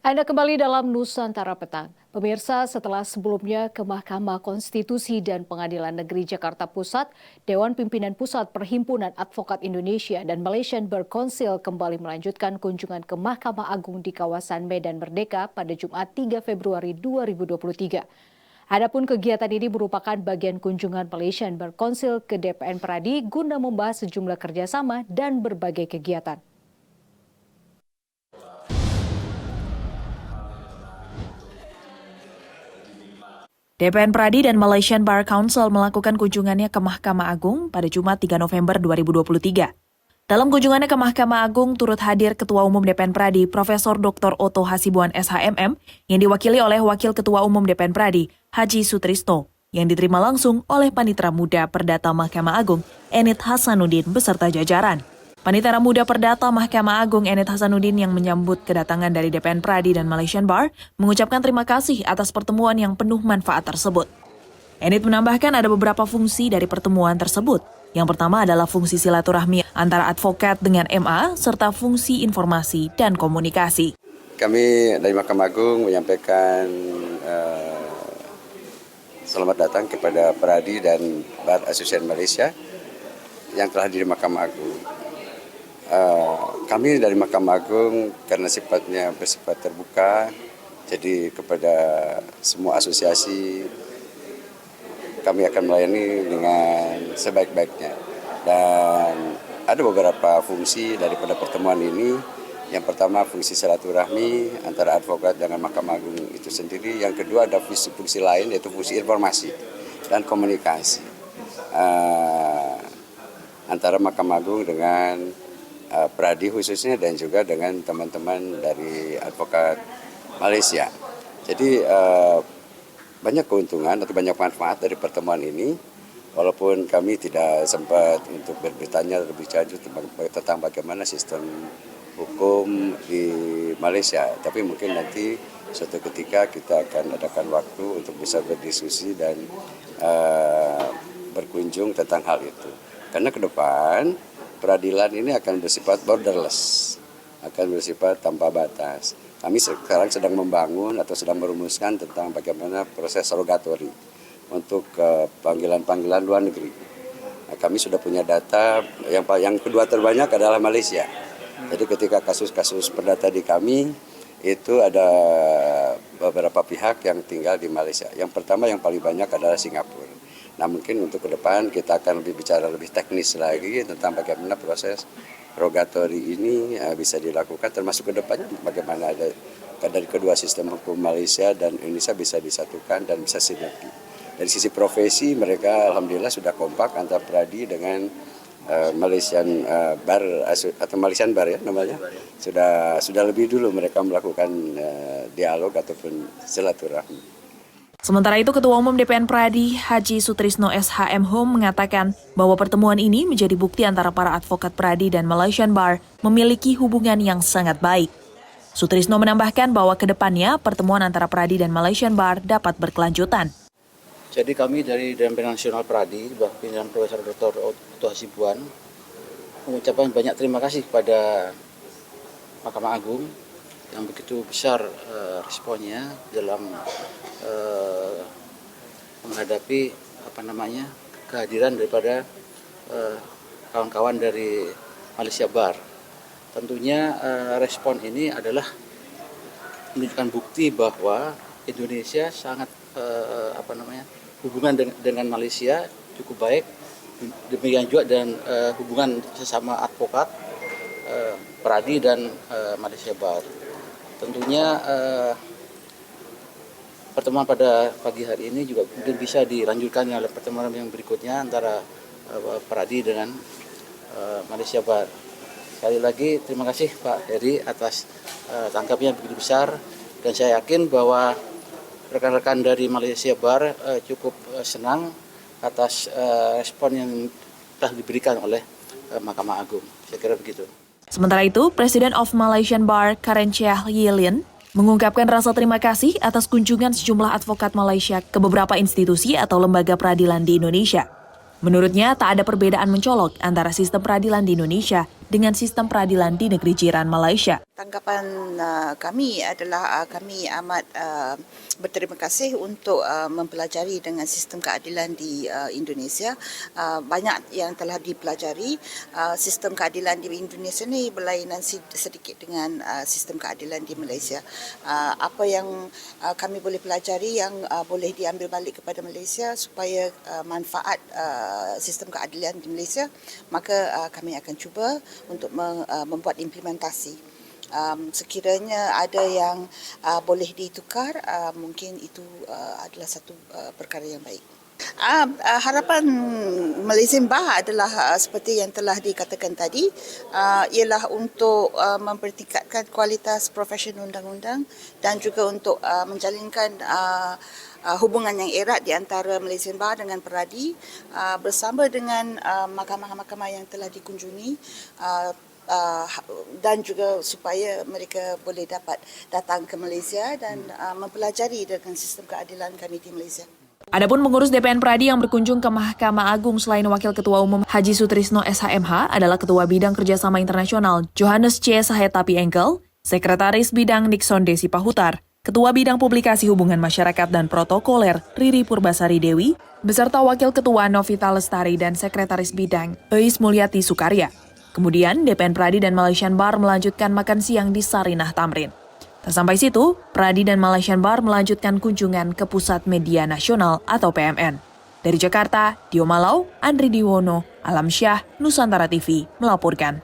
Anda kembali dalam Nusantara Petang. Pemirsa, setelah sebelumnya ke Mahkamah Konstitusi dan Pengadilan Negeri Jakarta Pusat, Dewan Pimpinan Pusat Perhimpunan Advokat Indonesia dan Malaysian Bar Council kembali melanjutkan kunjungan ke Mahkamah Agung di kawasan Medan Merdeka pada Jumat 3 Februari 2023. Adapun kegiatan ini merupakan bagian kunjungan Malaysian Bar Council ke DPN Pradi guna membahas sejumlah kerjasama dan berbagai kegiatan. DPN Pradi dan Malaysian Bar Council melakukan kunjungannya ke Mahkamah Agung pada Jumat 3 November 2023. Dalam kunjungannya ke Mahkamah Agung turut hadir Ketua Umum DPN Pradi, Profesor Dr. Otto Hasibuan SHMM, yang diwakili oleh Wakil Ketua Umum DPN Pradi, Haji Sutrisno, yang diterima langsung oleh Panitera Muda Perdata Mahkamah Agung, Enit Hasanuddin, beserta jajaran. Panitera Muda Perdata Mahkamah Agung Enit Hasanuddin yang menyambut kedatangan dari DPN Pradi dan Malaysian Bar mengucapkan terima kasih atas pertemuan yang penuh manfaat tersebut. Enit menambahkan ada beberapa fungsi dari pertemuan tersebut. Yang pertama adalah fungsi silaturahmi antara advokat dengan MA serta fungsi informasi dan komunikasi. Kami dari Mahkamah Agung menyampaikan selamat datang kepada Pradi dan Bar Association Malaysia yang telah hadir di Mahkamah Agung. Kami dari Mahkamah Agung karena sifatnya bersifat terbuka, jadi kepada semua asosiasi kami akan melayani dengan sebaik-baiknya. Dan ada beberapa fungsi daripada pertemuan ini. Yang pertama fungsi silaturahmi antara advokat dengan Mahkamah Agung itu sendiri. Yang kedua ada fungsi lain yaitu fungsi informasi dan komunikasi antara Mahkamah Agung dengan Pradi khususnya dan juga dengan teman-teman dari advokat Malaysia. Jadi banyak keuntungan atau banyak manfaat dari pertemuan ini, walaupun kami tidak sempat untuk bertanya lebih lanjut tentang bagaimana sistem hukum di Malaysia. Tapi mungkin nanti suatu ketika kita akan adakan waktu untuk bisa berdiskusi dan berkunjung tentang hal itu. Karena ke depan peradilan ini akan bersifat borderless, akan bersifat tanpa batas. Kami sekarang sedang membangun atau sedang merumuskan tentang bagaimana proses rogatori untuk panggilan-panggilan luar negeri. Nah, kami sudah punya data, yang kedua terbanyak adalah Malaysia. Jadi ketika kasus-kasus perdata di kami, itu ada beberapa pihak yang tinggal di Malaysia. Yang pertama yang paling banyak adalah Singapura. Nah mungkin untuk ke depan kita akan bicara lebih teknis lagi tentang bagaimana proses rogatori ini bisa dilakukan, termasuk ke depannya bagaimana ada dari kedua sistem hukum Malaysia dan Indonesia bisa disatukan dan bisa sinergi. Dari sisi profesi mereka alhamdulillah sudah kompak antara Pradi dengan Malaysian Bar atau Malaysian Bar ya namanya. Sudah lebih dulu mereka melakukan dialog ataupun silaturahmi. Sementara itu, Ketua Umum DPN Pradi, Haji Sutrisno SHM Home mengatakan bahwa pertemuan ini menjadi bukti antara para advokat Pradi dan Malaysian Bar memiliki hubungan yang sangat baik. Sutrisno menambahkan bahwa ke depannya pertemuan antara Pradi dan Malaysian Bar dapat berkelanjutan. Jadi kami dari Dewan Nasional Pradi, pimpinan Profesor Dr. Otto Hasibuan, mengucapkan banyak terima kasih kepada Mahkamah Agung yang begitu besar responnya dalam menghadapi kehadiran daripada kawan-kawan dari Malaysia Bar. Tentunya respon ini adalah menunjukkan bukti bahwa Indonesia sangat hubungan dengan Malaysia cukup baik. Demikian juga dan hubungan sesama advokat Pradi dan Malaysia Bar. Tentunya pertemuan pada pagi hari ini juga mungkin bisa dilanjutkan oleh pertemuan yang berikutnya antara Pradi dengan Malaysia Bar. Sekali lagi terima kasih Pak Heri atas tanggapannya begitu besar, dan saya yakin bahwa rekan-rekan dari Malaysia Bar cukup senang atas respon yang telah diberikan oleh Mahkamah Agung. Saya kira begitu. Sementara itu, President of Malaysian Bar, Karen Chia Yilin, mengungkapkan rasa terima kasih atas kunjungan sejumlah advokat Malaysia ke beberapa institusi atau lembaga peradilan di Indonesia. Menurutnya, tak ada perbedaan mencolok antara sistem peradilan di Indonesia dengan sistem peradilan di negeri jiran Malaysia. Tanggapan kami adalah kami amat berterima kasih untuk mempelajari dengan sistem keadilan di Indonesia. Banyak yang telah dipelajari. Sistem keadilan di Indonesia ni berlainan sedikit dengan sistem keadilan di Malaysia. Apa yang kami boleh pelajari yang boleh diambil balik kepada Malaysia supaya manfaat sistem keadilan di Malaysia, maka kami akan cuba untuk membuat implementasi. Sekiranya ada yang boleh ditukar, mungkin itu adalah satu perkara yang baik. Harapan Malaysian Bar adalah seperti yang telah dikatakan tadi, ialah untuk mempertingkatkan kualitas profesi undang-undang dan juga untuk menjalinkan hubungan yang erat di antara Malaysian Bar dengan Peradi bersama dengan mahkamah-mahkamah yang telah dikunjungi, dan juga supaya mereka boleh dapat datang ke Malaysia dan mempelajari dengan sistem keadilan kami di Malaysia. Adapun pengurus DPN Pradi yang berkunjung ke Mahkamah Agung selain Wakil Ketua Umum Haji Sutrisno SHMH adalah Ketua Bidang Kerjasama Internasional Johannes C. Sahetapi Engkel, Sekretaris Bidang Nixon Desi Pahutar, Ketua Bidang Publikasi Hubungan Masyarakat dan Protokoler Riri Purbasari Dewi, beserta Wakil Ketua Novita Lestari dan Sekretaris Bidang Eis Mulyati Sukarya. Kemudian, DPN Pradi dan Malaysian Bar melanjutkan makan siang di Sarinah Tamrin. Tak sampai situ, Pradi dan Malaysian Bar melanjutkan kunjungan ke Pusat Media Nasional atau PMN. Dari Jakarta, Dio Malau, Andri Diwono, Alam Syah, Nusantara TV melaporkan.